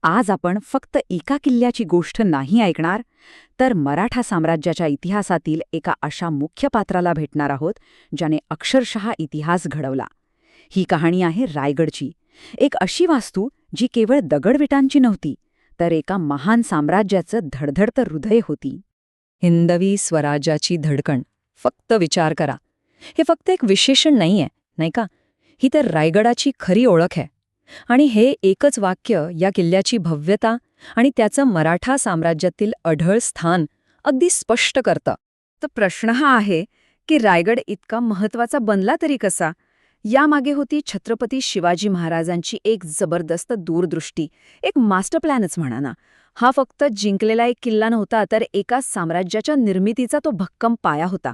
आज आपण फक्त एका किल्ल्याची गोष्ट नाही ऐकणार, तर मराठा साम्राज्याच्या इतिहासातील एका अशा मुख्य पात्राला भेटणार आहोत, ज्याने अक्षरशः इतिहास घडवला. ही कहाणी आहे रायगडची. एक अशी वास्तू जी केवळ दगडविटांची नव्हती, तर एका महान साम्राज्याचं धडधडतं हृदय होती. हिंदवी स्वराज्याची धडकण. फक्त विचार करा. हे फक्त एक विशेषण नाहीये, नाही का? ही तर रायगडाची खरी ओळख आहे. आणि हे एकच वाक्य या किल्ल्याची भव्यता आणि त्याचं मराठा साम्राज्यातील अढळ स्थान अगदी स्पष्ट करतं. तर प्रश्न हा आहे की रायगड इतका महत्वाचा बनला तरी कसा? यामागे होती छत्रपती शिवाजी महाराजांची एक जबरदस्त दूरदृष्टी, एक मास्टर प्लॅनच म्हणा ना. हा फक्त जिंकलेला एक किल्ला नव्हता, तर एका साम्राज्याच्या निर्मितीचा तो भक्कम पाया होता.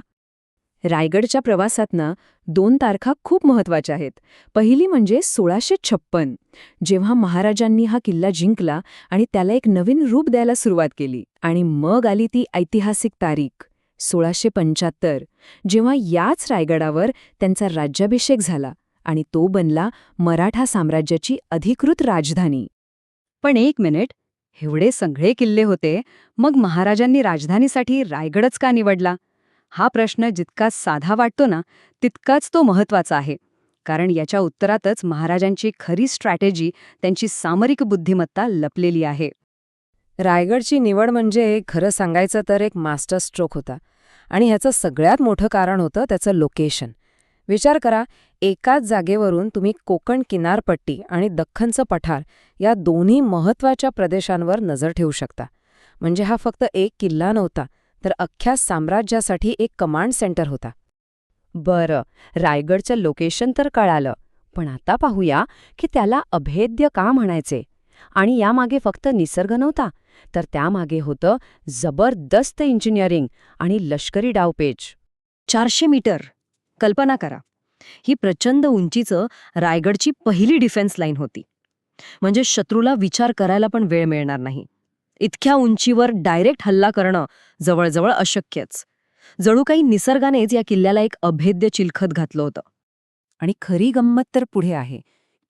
रायगडच्या प्रवासातनं 2 तारखा खूप महत्वाच्या आहेत. पहिली म्हणजे 1656, जेव्हा महाराजांनी हा किल्ला जिंकला आणि त्याला एक नवीन रूप द्यायला सुरुवात केली. आणि मग आली ती ऐतिहासिक तारीख 1675, जेव्हा याच रायगडावर त्यांचा राज्याभिषेक झाला आणि तो बनला मराठा साम्राज्याची अधिकृत राजधानी. पण एक मिनिट, एवढे सगळे किल्ले होते, मग महाराजांनी राजधानीसाठी रायगडच का निवडला? हा प्रश्न जितका साधा वाटतो ना, तितकाच तो महत्वाचा आहे. कारण याच्या उत्तरातच महाराजांची खरी स्ट्रॅटेजी, त्यांची सामरिक बुद्धिमत्ता लपलेली आहे. रायगडची निवड म्हणजे खरं सांगायचं तर एक मास्टर स्ट्रोक होता. आणि ह्याचं सगळ्यात मोठं कारण होतं त्याचं लोकेशन. विचार करा, एकाच जागेवरून तुम्ही कोकण किनारपट्टी आणि दख्खनचं पठार या दोन्ही महत्त्वाच्या प्रदेशांवर नजर ठेवू शकता. म्हणजे हा फक्त एक किल्ला नव्हता, तर अख्ख्या साम्राज्यासाठी एक कमांड सेंटर होता. बरं, रायगडचं लोकेशन तर कळालं, पण आता पाहूया की त्याला अभेद्य का म्हणायचे. आणि यामागे फक्त निसर्ग नव्हता, तर त्यामागे होतं जबरदस्त इंजिनिअरिंग आणि लष्करी डावपेच. 400 मीटर, कल्पना करा. ही प्रचंड उंचीचं रायगडची पहिली डिफेन्स लाईन होती. म्हणजे शत्रूला विचार करायला पण वेळ मिळणार नाही. इतक्या उंचीवर डायरेक्ट हल्ला करणं जवळजवळ अशक्यच. जणू काही निसर्गानेच या किल्ल्याला एक अभेद्य चिलखत घातलं होतं. आणि खरी गंमत तर पुढे आहे.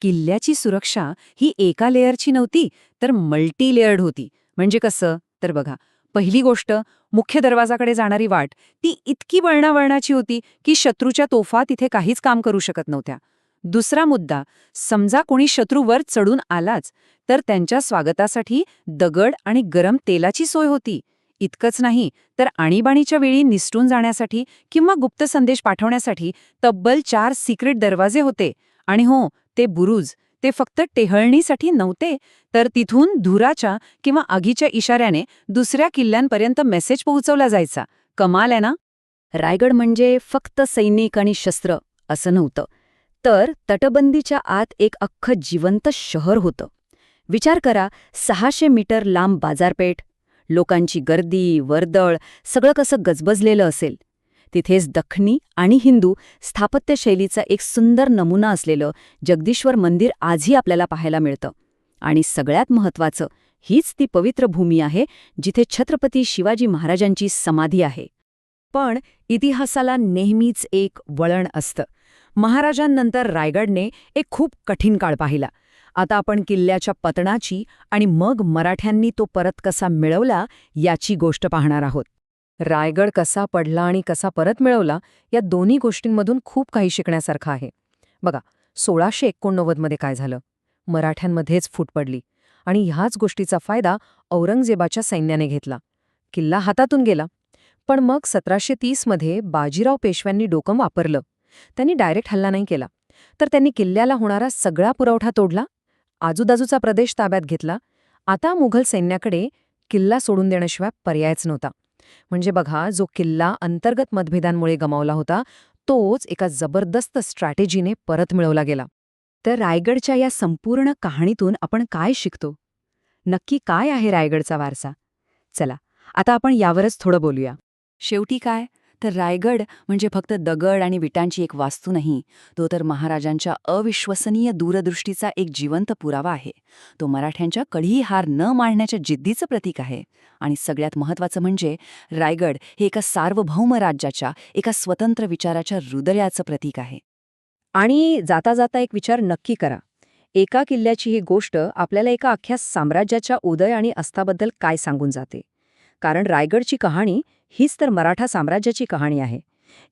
किल्ल्याची सुरक्षा ही एका लेयरची नव्हती, तर मल्टी लेयर्ड होती. म्हणजे कसं? तर बघा, पहिली गोष्ट, मुख्य दरवाजाकडे जाणारी वाट ती इतकी वळणावळणाची होती की शत्रूच्या तोफा तिथे काहीच काम करू शकत नव्हत्या. दुसरा मुद्दा, समजा कोणी शत्रूवर चढून आलाच, तर त्यांच्या स्वागतासाठी दगड आणि गरम तेलाची सोय होती. इतकंच नाही, तर आणीबाणीच्या वेळी निसटून जाण्यासाठी किंवा गुप्त संदेश पाठवण्यासाठी तब्बल 4 सिक्रेट दरवाजे होते. आणि हो, ते बुरुज, ते फक्त टेहळणीसाठी नव्हते, तर तिथून धुराच्या किंवा आगीच्या इशाऱ्याने दुसऱ्या किल्ल्यांपर्यंत मेसेज पोहोचवला जायचा. कमाल आहे ना? रायगड म्हणजे फक्त सैनिक आणि शस्त्र असं नव्हतं, तर तटबंदीच्या आत एक अख्खं जिवंत शहर होतं. विचार करा, 600 मीटर लांब बाजारपेठ, लोकांची गर्दी, वर्दळ, सगळं कसं गजबजलेलं असेल. तिथेच दख्खनी आणि हिंदू स्थापत्यशैलीचा एक सुंदर नमुना असलेलं जगदीश्वर मंदिर आजही आपल्याला पाहायला मिळतं. आणि सगळ्यात महत्त्वाचं, हीच ती पवित्र भूमी आहे जिथे छत्रपती शिवाजी महाराजांची समाधी आहे. पण इतिहासाला नेहमीच एक वळण असतं. महाराजांनंतर रायगडने एक खूप कठीण काळ पाहिला. आता आपण किल्ल्याच्या पतनाची आणि मग मराठ्यांनी तो परत कसा मिळवला याची गोष्ट पाहणार आहोत. रायगड कसा पडला आणि कसा परत मिळवला, या दोन्ही गोष्टींमधून खूप काही शिकण्यासारखं आहे. बघा, 1689 मध्ये काय झालं? मराठ्यांमध्येच फूट पडली आणि ह्याच गोष्टीचा फायदा औरंगजेबाच्या सैन्याने घेतला. किल्ला हातातून गेला. पण मग 1730 मध्ये बाजीराव पेशव्यांनी डोकं वापरलं. त्यांनी डायरेक्ट हल्ला नाही केला, तर त्यांनी किल्ल्याला होणारा सगळा पुरवठा तोडला, आजूबाजूचा प्रदेश ताब्यात घेतला. आता मुघल सैन्याकडे किल्ला सोडून देण्याशिवाय पर्यायच नव्हता. म्हणजे बघा, जो किल्ला अंतर्गत मतभेदांमुळे गमावला होता, तोच एका जबरदस्त स्ट्रॅटेजीने परत मिळवला गेला. तर रायगडच्या या संपूर्ण कहाणीतून आपण काय शिकतो? नक्की काय आहे रायगडचा वारसा? चला, आता आपण यावरच थोडं बोलूया. शेवटी काय, तर रायगड म्हणजे फक्त दगड आणि विटांची एक वास्तू नाही, तो तर महाराजांच्या अविश्वसनीय दूरदृष्टीचा एक जिवंत पुरावा आहे. तो मराठ्यांच्या कधीही हार न मानण्याच्या जिद्दीचं प्रतीक आहे. आणि सगळ्यात महत्त्वाचं म्हणजे रायगड हे एका सार्वभौम राज्याच्या, एका स्वतंत्र विचाराच्या हृदयाचं प्रतीक आहे. आणि जाता जाता एक विचार नक्की करा. एका किल्ल्याची ही गोष्ट आपल्याला एका अख्ख्या साम्राज्याच्या उदय आणि अस्ताबद्दल काय सांगून जाते. कारण रायगडची कहाणी हीच तर मराठा साम्राज्याची कहाणी आहे.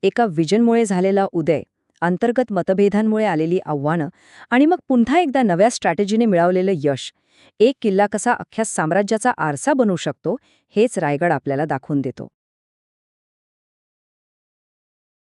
एका विजनमुळे झालेला उदय, अंतर्गत मतभेदांमुळे आलेली आव्हानं आणि मग पुन्हा एकदा नव्या स्ट्रॅटेजीने मिळवलेलं यश. एक किल्ला कसा अख्ख्या साम्राज्याचा आरसा बनू शकतो हेच रायगड आपल्याला दाखवून देतो.